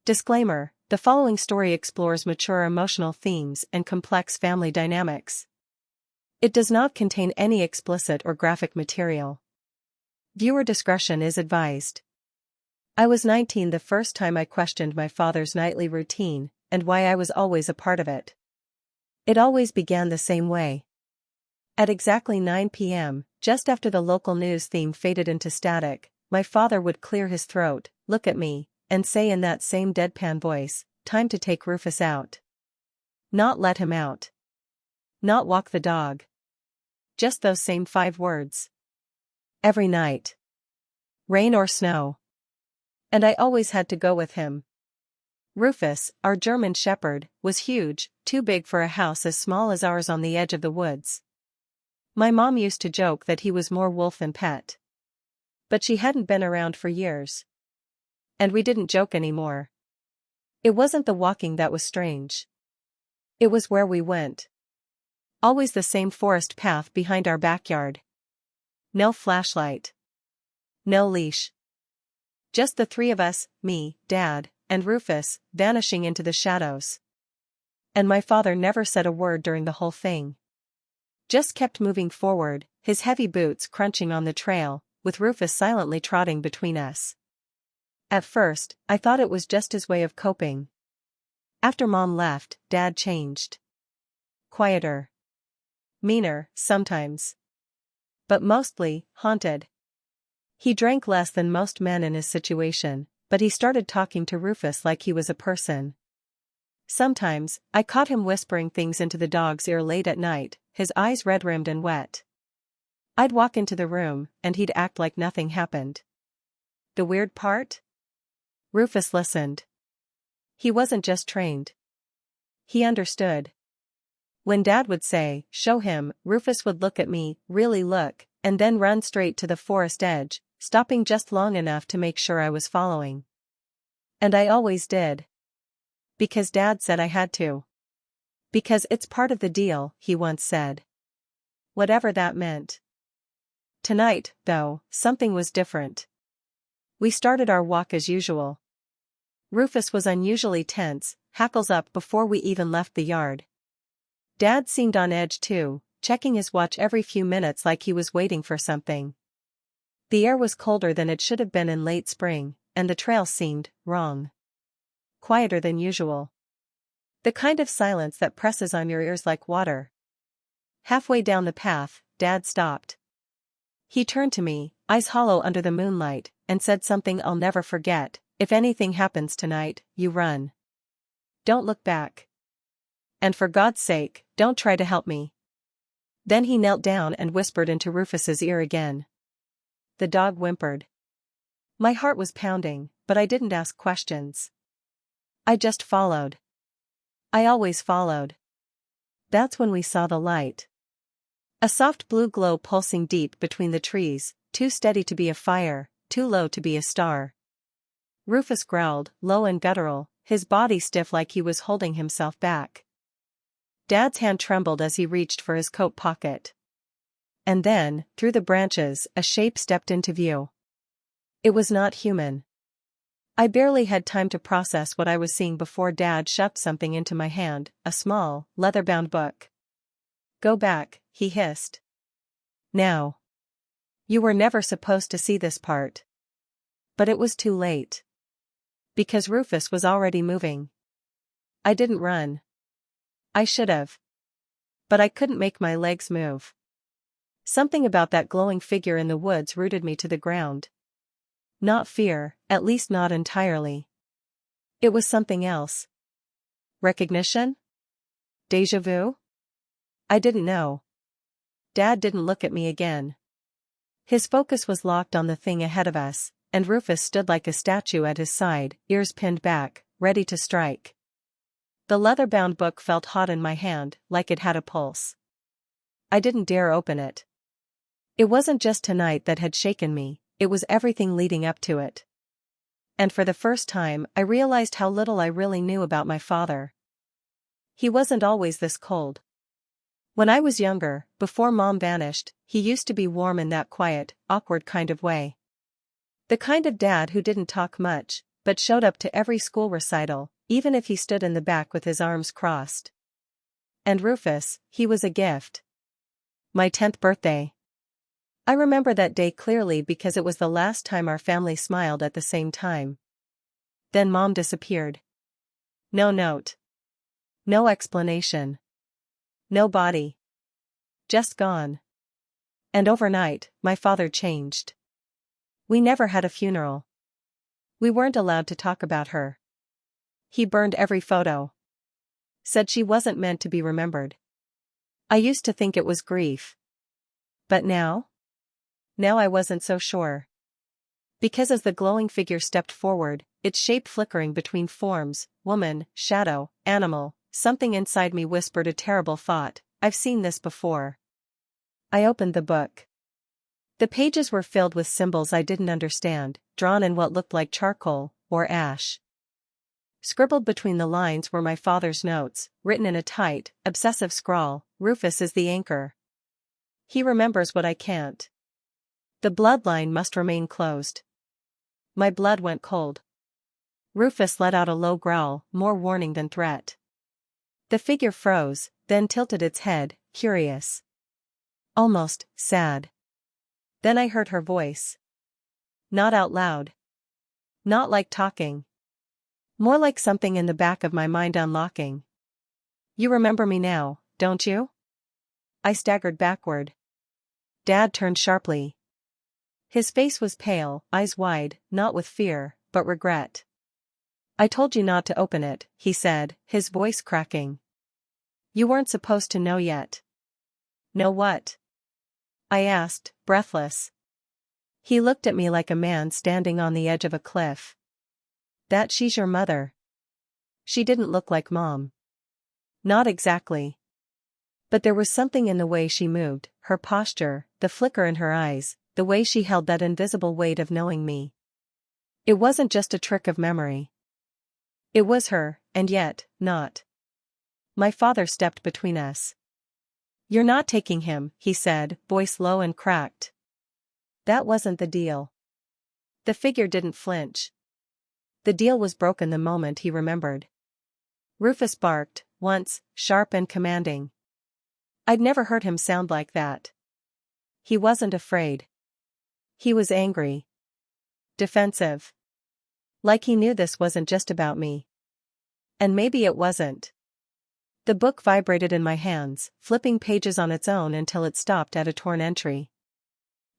Disclaimer: the following story explores mature emotional themes and complex family dynamics. It does not contain any explicit or graphic material. Viewer discretion is advised. I was 19 the first time I questioned my father's nightly routine, and why I was always a part of it. It always began the same way. At exactly 9 p.m., just after the local news theme faded into static, my father would clear his throat, look at me, and say in that same deadpan voice, "Time to take Rufus out." Not let him out. Not walk the dog. Just those same 5 words. Every night. Rain or snow. And I always had to go with him. Rufus, our German shepherd, was huge, too big for a house as small as ours on the edge of the woods. My mom used to joke that he was more wolf than pet. But she hadn't been around for years. And we didn't joke anymore. It wasn't the walking that was strange. It was where we went. Always the same forest path behind our backyard. No flashlight. No leash. Just the 3 of us, me, Dad, and Rufus, vanishing into the shadows. And my father never said a word during the whole thing. Just kept moving forward, his heavy boots crunching on the trail, with Rufus silently trotting between us. At first, I thought it was just his way of coping. After Mom left, Dad changed. Quieter. Meaner, sometimes. But mostly, haunted. He drank less than most men in his situation, but he started talking to Rufus like he was a person. Sometimes, I caught him whispering things into the dog's ear late at night, his eyes red-rimmed and wet. I'd walk into the room, and he'd act like nothing happened. The weird part? Rufus listened. He wasn't just trained. He understood. When Dad would say, "Show him," Rufus would look at me, really look, and then run straight to the forest edge, stopping just long enough to make sure I was following. And I always did. Because Dad said I had to. Because it's part of the deal, he once said. Whatever that meant. Tonight, though, something was different. We started our walk as usual. Rufus was unusually tense, hackles up before we even left the yard. Dad seemed on edge too, checking his watch every few minutes like he was waiting for something. The air was colder than it should have been in late spring, and the trail seemed wrong. Quieter than usual. The kind of silence that presses on your ears like water. Halfway down the path, Dad stopped. He turned to me, eyes hollow under the moonlight, and said something I'll never forget: "If anything happens tonight, you run. Don't look back. And for God's sake, don't try to help me." Then he knelt down and whispered into Rufus's ear again. The dog whimpered. My heart was pounding, but I didn't ask questions. I just followed. I always followed. That's when we saw the light. A soft blue glow pulsing deep between the trees, too steady to be a fire, too low to be a star. Rufus growled, low and guttural, his body stiff like he was holding himself back. Dad's hand trembled as he reached for his coat pocket. And then, through the branches, a shape stepped into view. It was not human. I barely had time to process what I was seeing before Dad shoved something into my hand, a small, leather-bound book. "Go back," he hissed. "Now. You were never supposed to see this part." But it was too late. Because Rufus was already moving. I didn't run. I should have. But I couldn't make my legs move. Something about that glowing figure in the woods rooted me to the ground. Not fear, at least not entirely. It was something else. Recognition? Déjà vu? I didn't know. Dad didn't look at me again. His focus was locked on the thing ahead of us, and Rufus stood like a statue at his side, ears pinned back, ready to strike. The leather-bound book felt hot in my hand, like it had a pulse. I didn't dare open it. It wasn't just tonight that had shaken me, it was everything leading up to it. And for the first time, I realized how little I really knew about my father. He wasn't always this cold. When I was younger, before Mom vanished, he used to be warm in that quiet, awkward kind of way. The kind of dad who didn't talk much, but showed up to every school recital, even if he stood in the back with his arms crossed. And Rufus, he was a gift. My 10th birthday. I remember that day clearly because it was the last time our family smiled at the same time. Then Mom disappeared. No note. No explanation. No body. Just gone. And overnight, my father changed. We never had a funeral. We weren't allowed to talk about her. He burned every photo. Said she wasn't meant to be remembered. I used to think it was grief. But now? Now I wasn't so sure. Because as the glowing figure stepped forward, its shape flickering between forms, woman, shadow, animal, something inside me whispered a terrible thought: I've seen this before. I opened the book. The pages were filled with symbols I didn't understand, drawn in what looked like charcoal, or ash. Scribbled between the lines were my father's notes, written in a tight, obsessive scrawl: Rufus is the anchor. He remembers what I can't. The bloodline must remain closed. My blood went cold. Rufus let out a low growl, more warning than threat. The figure froze, then tilted its head, curious. Almost sad. Then I heard her voice. Not out loud. Not like talking. More like something in the back of my mind unlocking. You remember me now, don't you? I staggered backward. Dad turned sharply. His face was pale, eyes wide, not with fear, but regret. I told you not to open it, he said, his voice cracking. You weren't supposed to know yet. Know what? I asked, breathless. He looked at me like a man standing on the edge of a cliff. That she's your mother. She didn't look like Mom. Not exactly. But there was something in the way she moved, her posture, the flicker in her eyes, the way she held that invisible weight of knowing me. It wasn't just a trick of memory. It was her, and yet, not. My father stepped between us. You're not taking him, he said, voice low and cracked. That wasn't the deal. The figure didn't flinch. The deal was broken the moment he remembered. Rufus barked, once, sharp and commanding. I'd never heard him sound like that. He wasn't afraid. He was angry. Defensive. Like he knew this wasn't just about me. And maybe it wasn't. The book vibrated in my hands, flipping pages on its own until it stopped at a torn entry.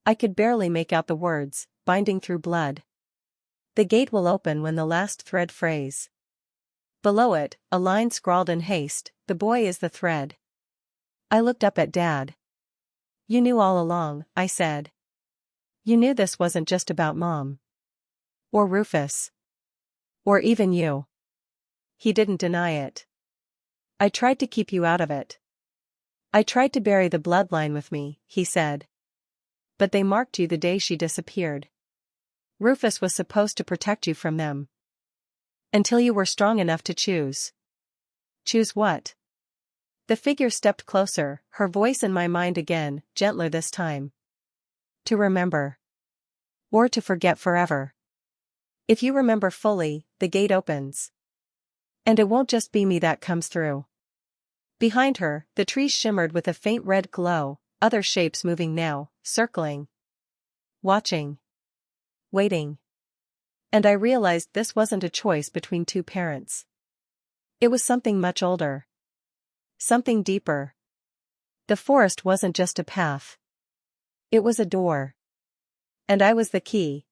I could barely make out the words, binding through blood. The gate will open when the last thread frays. Below it, a line scrawled in haste: the boy is the thread. I looked up at Dad. You knew all along, I said. You knew this wasn't just about Mom. Or Rufus. Or even you. He didn't deny it. I tried to keep you out of it. I tried to bury the bloodline with me, he said. But they marked you the day she disappeared. Rufus was supposed to protect you from them. Until you were strong enough to choose. Choose what? The figure stepped closer, her voice in my mind again, gentler this time. To remember. Or to forget forever. If you remember fully, the gate opens. And it won't just be me that comes through. Behind her, the trees shimmered with a faint red glow, other shapes moving now, circling. Watching. Waiting. And I realized this wasn't a choice between two parents. It was something much older. Something deeper. The forest wasn't just a path. It was a door. And I was the key.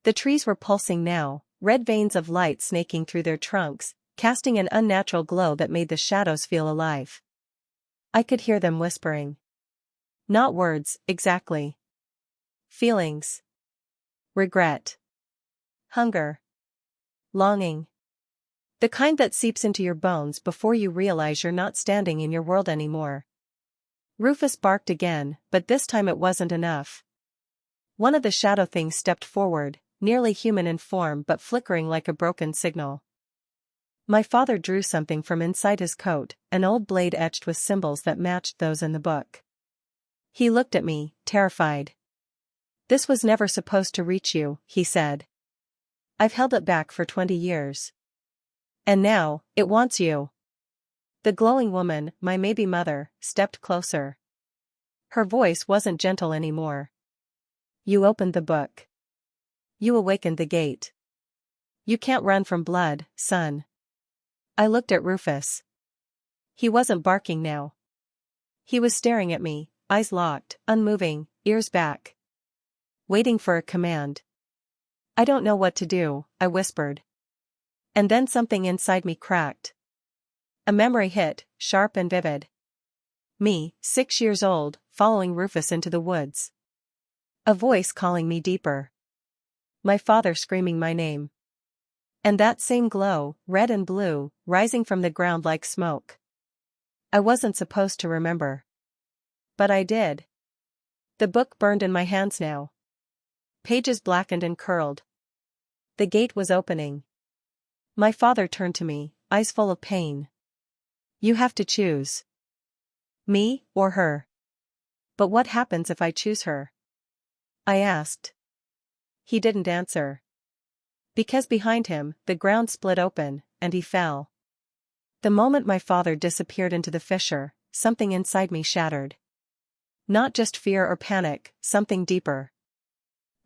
The trees were pulsing now, red veins of light snaking through their trunks, casting an unnatural glow that made the shadows feel alive. I could hear them whispering. Not words, exactly. Feelings. Regret. Hunger. Longing. The kind that seeps into your bones before you realize you're not standing in your world anymore. Rufus barked again, but this time it wasn't enough. One of the shadow things stepped forward, nearly human in form but flickering like a broken signal. My father drew something from inside his coat, an old blade etched with symbols that matched those in the book. He looked at me, terrified. This was never supposed to reach you, he said. I've held it back for 20 years. And now, it wants you. The glowing woman, my maybe mother, stepped closer. Her voice wasn't gentle anymore. You opened the book. You awakened the gate. You can't run from blood, son. I looked at Rufus. He wasn't barking now. He was staring at me, eyes locked, unmoving, ears back. Waiting for a command. I don't know what to do, I whispered. And then something inside me cracked. A memory hit, sharp and vivid. Me, 6 years old, following Rufus into the woods. A voice calling me deeper. My father screaming my name. And that same glow, red and blue, rising from the ground like smoke. I wasn't supposed to remember. But I did. The book burned in my hands now. Pages blackened and curled. The gate was opening. My father turned to me, eyes full of pain. You have to choose. Me, or her. But what happens if I choose her? I asked. He didn't answer. Because behind him, the ground split open, and he fell. The moment my father disappeared into the fissure, something inside me shattered. Not just fear or panic, something deeper.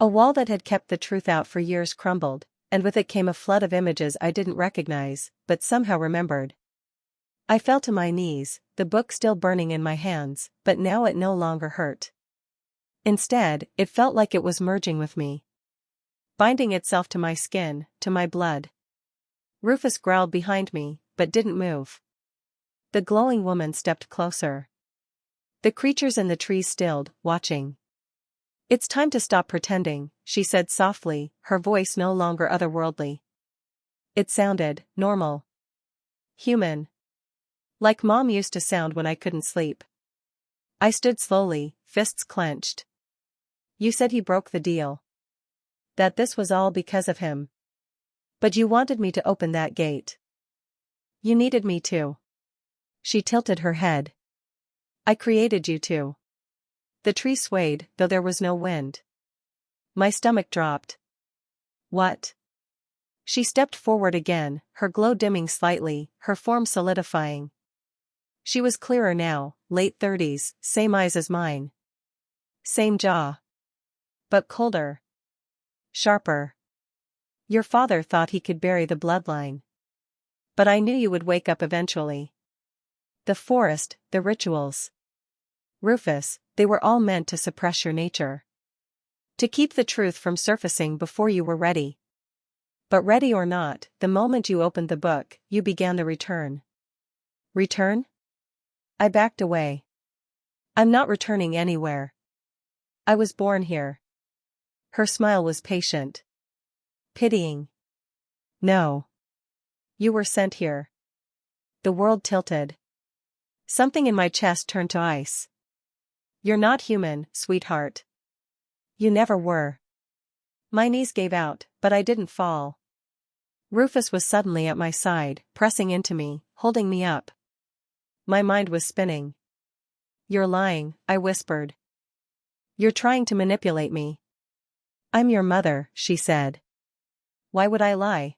A wall that had kept the truth out for years crumbled, and with it came a flood of images I didn't recognize, but somehow remembered. I fell to my knees, the book still burning in my hands, but now it no longer hurt. Instead, it felt like it was merging with me. Binding itself to my skin, to my blood. Rufus growled behind me, but didn't move. The glowing woman stepped closer. The creatures in the trees stilled, watching. It's time to stop pretending, she said softly, her voice no longer otherworldly. It sounded normal. Human. Like Mom used to sound when I couldn't sleep. I stood slowly, fists clenched. You said he broke the deal. That this was all because of him. But you wanted me to open that gate. You needed me to. She tilted her head. I created you to. The tree swayed, though there was no wind. My stomach dropped. What? She stepped forward again, her glow dimming slightly, her form solidifying. She was clearer now, late 30s, same eyes as mine. Same jaw. But colder. Sharper. Your father thought he could bury the bloodline. But I knew you would wake up eventually. The forest, the rituals. Rufus, they were all meant to suppress your nature. To keep the truth from surfacing before you were ready. But ready or not, the moment you opened the book, you began the return. Return? I backed away. I'm not returning anywhere. I was born here. Her smile was patient. Pitying. No. You were sent here. The world tilted. Something in my chest turned to ice. You're not human, sweetheart. You never were. My knees gave out, but I didn't fall. Rufus was suddenly at my side, pressing into me, holding me up. My mind was spinning. You're lying, I whispered. You're trying to manipulate me. I'm your mother, she said. Why would I lie?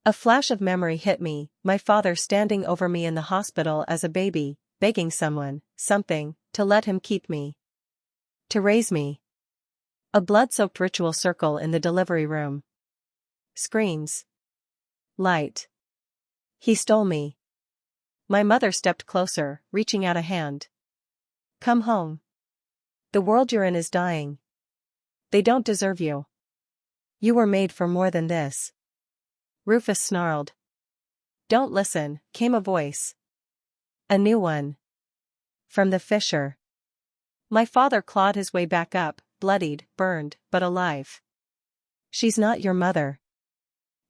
A flash of memory hit me, my father standing over me in the hospital as a baby, begging someone, something, to let him keep me. To raise me. A blood-soaked ritual circle in the delivery room. Screams. Light. He stole me. My mother stepped closer, reaching out a hand. Come home. The world you're in is dying. They don't deserve you. You were made for more than this. Rufus snarled. Don't listen, came a voice. A new one. From the fissure. My father clawed his way back up, bloodied, burned, but alive. She's not your mother.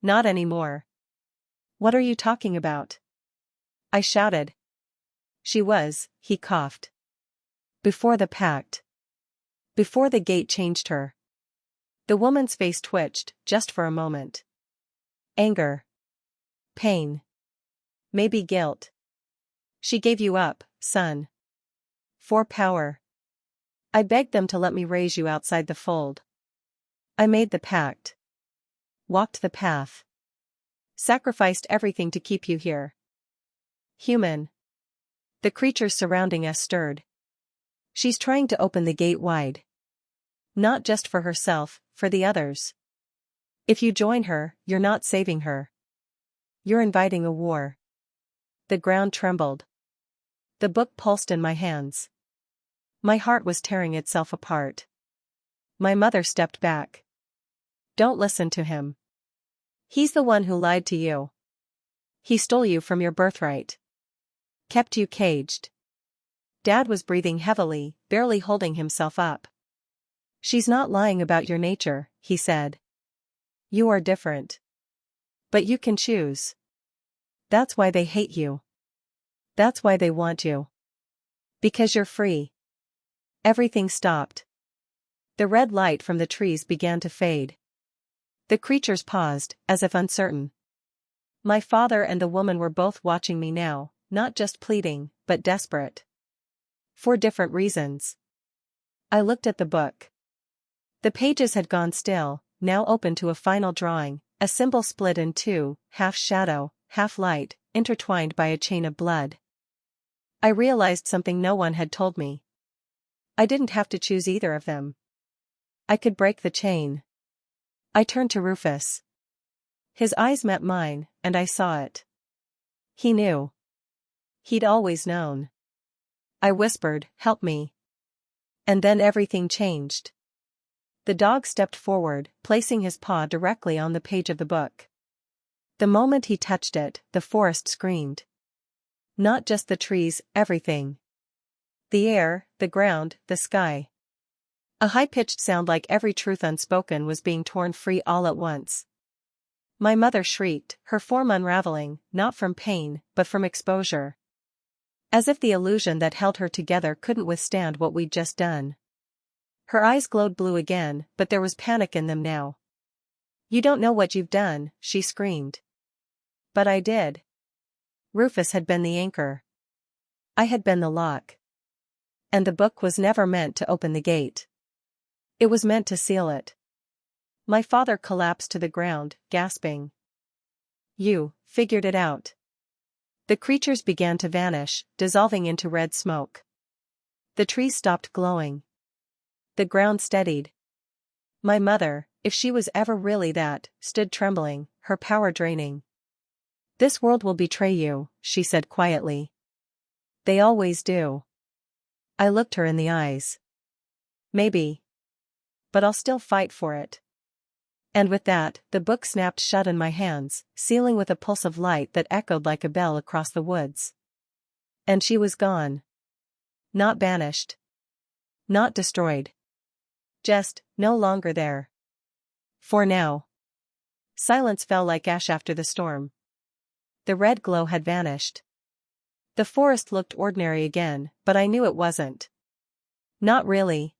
Not anymore. What are you talking about? I shouted. She was, he coughed. Before the pact. Before the gate changed her. The woman's face twitched, just for a moment. Anger. Pain. Maybe guilt. She gave you up, son. For power. I begged them to let me raise you outside the fold. I made the pact. Walked the path. Sacrificed everything to keep you here. Human. The creatures surrounding us stirred. She's trying to open the gate wide. Not just for herself, for the others. If you join her, you're not saving her. You're inviting a war. The ground trembled. The book pulsed in my hands. My heart was tearing itself apart. My mother stepped back. Don't listen to him. He's the one who lied to you. He stole you from your birthright. Kept you caged. Dad was breathing heavily, barely holding himself up. She's not lying about your nature, he said. You are different. But you can choose. That's why they hate you. That's why they want you. Because you're free. Everything stopped. The red light from the trees began to fade. The creatures paused, as if uncertain. My father and the woman were both watching me now, not just pleading, but desperate. For different reasons. I looked at the book. The pages had gone still, now open to a final drawing, a symbol split in two, half shadow, half light, intertwined by a chain of blood. I realized something no one had told me. I didn't have to choose either of them. I could break the chain. I turned to Rufus. His eyes met mine, and I saw it. He knew. He'd always known. I whispered, "Help me." And then everything changed. The dog stepped forward, placing his paw directly on the page of the book. The moment he touched it, the forest screamed. Not just the trees, everything. The air, the ground, the sky. A high-pitched sound like every truth unspoken was being torn free all at once. My mother shrieked, her form unraveling, not from pain, but from exposure. As if the illusion that held her together couldn't withstand what we'd just done. Her eyes glowed blue again, but there was panic in them now. You don't know what you've done, she screamed. But I did. Rufus had been the anchor. I had been the lock. And the book was never meant to open the gate. It was meant to seal it. My father collapsed to the ground, gasping. You figured it out. The creatures began to vanish, dissolving into red smoke. The trees stopped glowing. The ground steadied. My mother, if she was ever really that, stood trembling, her power draining. This world will betray you, she said quietly. They always do. I looked her in the eyes. Maybe. But I'll still fight for it. And with that, the book snapped shut in my hands, sealing with a pulse of light that echoed like a bell across the woods. And she was gone. Not banished. Not destroyed. Just, no longer there. For now. Silence fell like ash after the storm. The red glow had vanished. The forest looked ordinary again, but I knew it wasn't. Not really.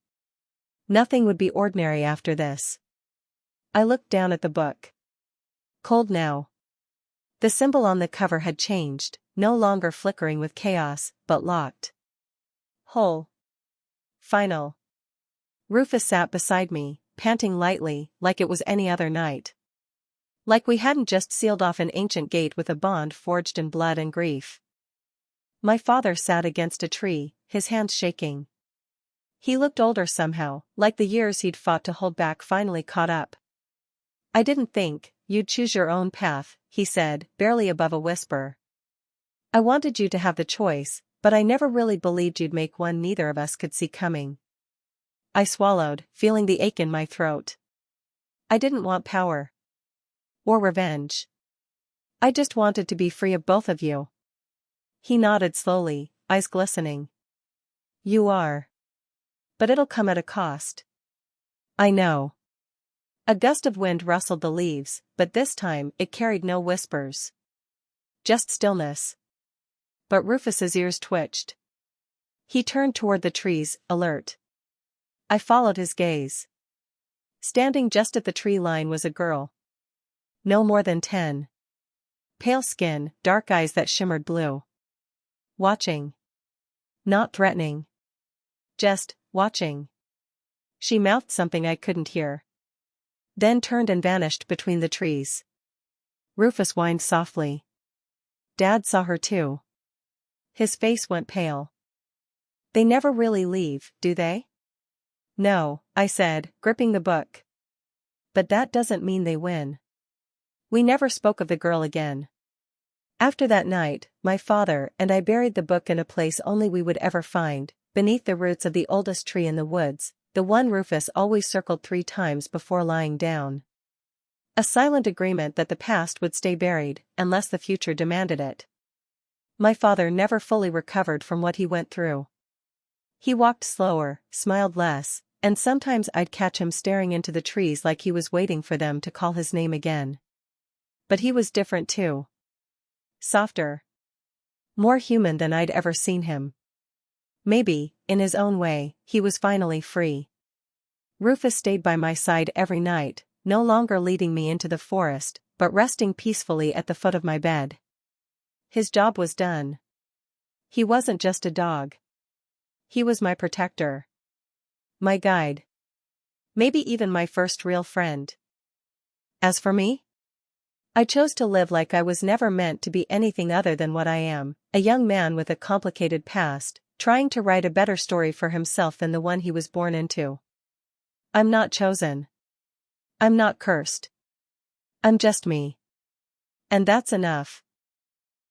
Nothing would be ordinary after this. I looked down at the book. Cold now. The symbol on the cover had changed, no longer flickering with chaos, but locked. Whole. Final. Rufus sat beside me, panting lightly, like it was any other night. Like we hadn't just sealed off an ancient gate with a bond forged in blood and grief. My father sat against a tree, his hands shaking. He looked older somehow, like the years he'd fought to hold back finally caught up. I didn't think you'd choose your own path, he said, barely above a whisper. I wanted you to have the choice, but I never really believed you'd make one neither of us could see coming. I swallowed, feeling the ache in my throat. I didn't want power. Or revenge. I just wanted to be free of both of you. He nodded slowly, eyes glistening. You are. But it'll come at a cost. I know. A gust of wind rustled the leaves, but this time it carried no whispers. Just stillness. But Rufus's ears twitched. He turned toward the trees, alert. I followed his gaze. Standing just at the tree line was a girl. No more than 10. Pale skin, dark eyes that shimmered blue. Watching. Not threatening. Just watching. She mouthed something I couldn't hear. then turned and vanished between the trees. Rufus whined softly. Dad saw her too. His face went pale. They never really leave, do they? No, I said, gripping the book. But that doesn't mean they win. We never spoke of the girl again. After that night, my father and I buried the book in a place only we would ever find, beneath the roots of the oldest tree in the woods, the one Rufus always circled 3 times before lying down. A silent agreement that the past would stay buried, unless the future demanded it. My father never fully recovered from what he went through. He walked slower, smiled less, and sometimes I'd catch him staring into the trees like he was waiting for them to call his name again. But he was different too. Softer. More human than I'd ever seen him. Maybe, in his own way, he was finally free. Rufus stayed by my side every night, no longer leading me into the forest, but resting peacefully at the foot of my bed. His job was done. He wasn't just a dog. He was my protector. My guide. Maybe even my first real friend. As for me? I chose to live like I was never meant to be anything other than what I am, a young man with a complicated past, trying to write a better story for himself than the one he was born into. I'm not chosen. I'm not cursed. I'm just me. And that's enough.